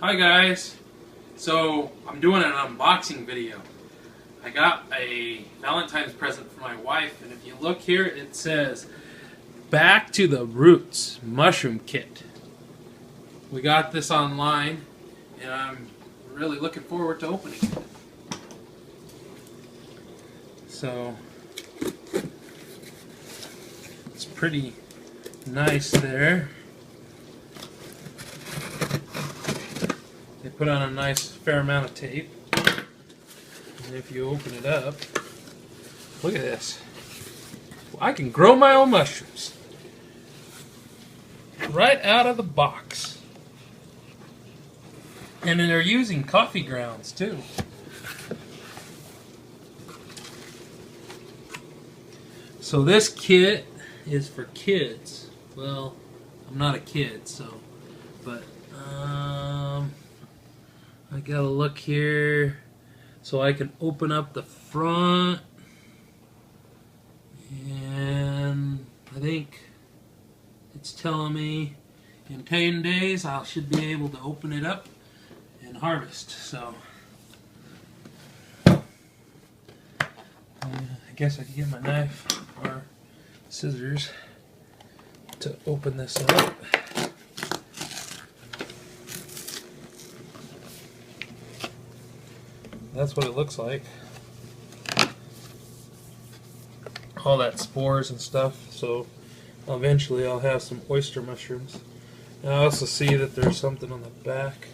Hi guys, so I'm doing an unboxing video. I got a Valentine's present for my wife, and if you look here it says Back to the Roots Mushroom Kit. We got this online and I'm really looking forward to opening it. So it's pretty nice there. They put on a nice fair amount of tape. And if you open it up, look at this. Well, I can grow my own mushrooms. Right out of the box. And then they're using coffee grounds too. So this kit is for kids. Well, I'm not a kid, so, but I gotta look here so I can open up the front, and I think it's telling me in 10 days I should be able to open it up and harvest. So I guess I could get my knife or scissors to open this up. That's what it looks like. All that spores and stuff, so eventually I'll have some oyster mushrooms. And I also see that there's something on the back.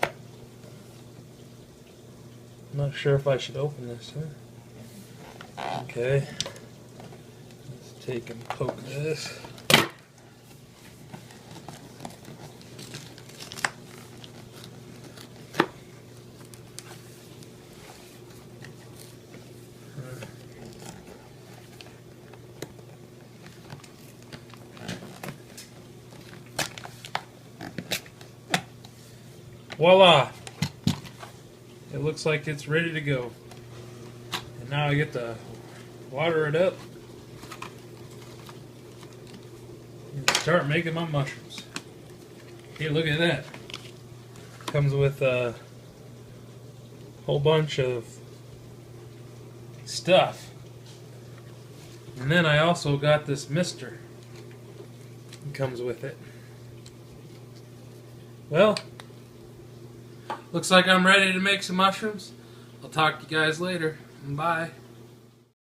I'm not sure if I should open this, huh? Okay. Let's take and poke this. Voila! It looks like it's ready to go. And now I get to water it up and start making my mushrooms. Hey, look at that. Comes with a whole bunch of stuff. And then I also got this mister. It comes with it. Well, looks like I'm ready to make some mushrooms. I'll talk to you guys later. Bye.